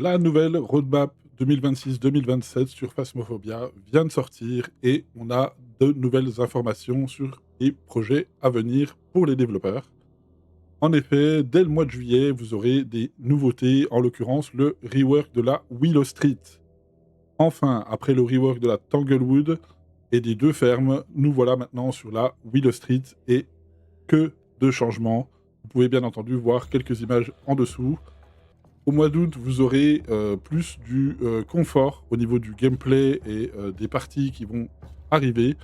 La nouvelle roadmap 2026-2027 sur Phasmophobia vient de sortir et on a de nouvelles informations sur les projets à venir pour les développeurs. En effet, dès le mois de juillet, vous aurez des nouveautés, en l'occurrence le rework de la Willow Street. Enfin, après le rework de la Tanglewood et des deux fermes, nous voilà maintenant sur la Willow Street et que de changements. Vous pouvez bien entendu voir quelques images en dessous. Au mois d'août, vous aurez, plus du, confort au niveau du gameplay et des parties qui vont arriver.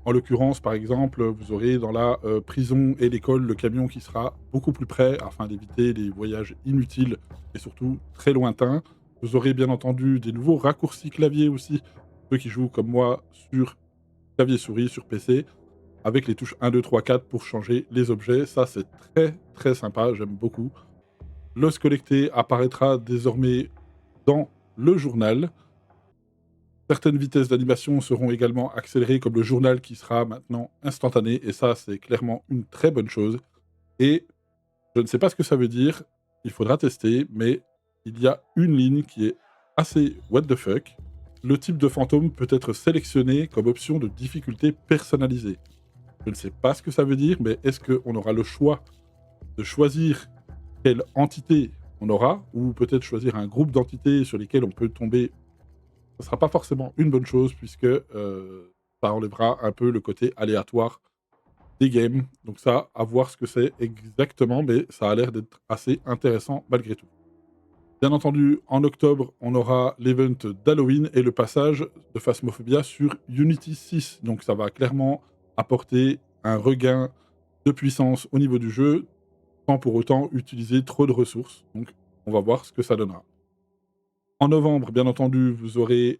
En l'occurrence, par exemple, vous aurez dans la, prison et l'école, le camion qui sera beaucoup plus près afin d'éviter les voyages inutiles et surtout très lointains. Vous aurez bien entendu des nouveaux raccourcis clavier aussi, ceux qui jouent comme moi sur clavier souris sur PC, avec les touches 1, 2, 3, 4 pour changer les objets. Ça, c'est très, très sympa, j'aime beaucoup. L'os collecté apparaîtra désormais dans le journal. Certaines vitesses d'animation seront également accélérées, comme le journal qui sera maintenant instantané, et ça, c'est clairement une très bonne chose. Et je ne sais pas ce que ça veut dire, il faudra tester, mais il y a une ligne qui est assez what the fuck. Le type de fantôme peut être sélectionné comme option de difficulté personnalisée. Je ne sais pas ce que ça veut dire, mais est-ce qu'on aura le choix de choisir quelle entité on aura, ou peut-être choisir un groupe d'entités sur lesquelles on peut tomber? Ce sera pas forcément une bonne chose puisque, ça enlèvera un peu le côté aléatoire des games. Donc ça, à voir ce que c'est exactement, mais ça a l'air d'être assez intéressant malgré tout. Bien entendu, en octobre, on aura l'event d'Halloween et le passage de Phasmophobia sur Unity 6. Donc ça va clairement apporter un regain de puissance au niveau du jeu, sans pour autant utiliser trop de ressources. Donc on va voir ce que ça donnera. En novembre, bien entendu, vous aurez,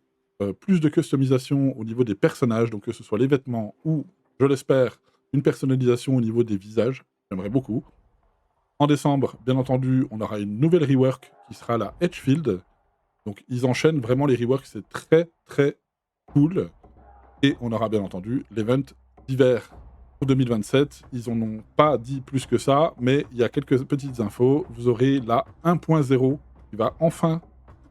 plus de customisation au niveau des personnages, donc que ce soit les vêtements ou, je l'espère, une personnalisation au niveau des visages. J'aimerais beaucoup. En décembre, bien entendu, on aura une nouvelle rework qui sera la Edgefield. Donc ils enchaînent vraiment les reworks, c'est très, très cool. Et on aura bien entendu l'event d'hiver pour 2027. Ils en ont pas dit plus que ça, mais il y a quelques petites infos. Vous aurez la 1.0 qui va enfin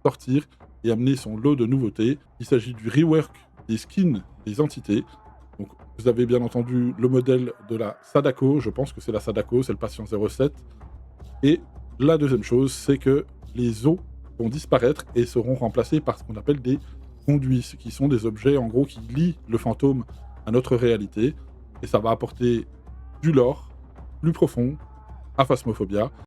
sortir et amener son lot de nouveautés. Il s'agit du rework des skins des entités. Donc vous avez bien entendu le modèle de la Sadako, je pense que c'est la Sadako, c'est le patient 07. Et la deuxième chose, c'est que les os vont disparaître et seront remplacés par ce qu'on appelle des conduits, ce qui sont des objets en gros qui lient le fantôme à notre réalité. Et ça va apporter du lore plus profond à Phasmophobia.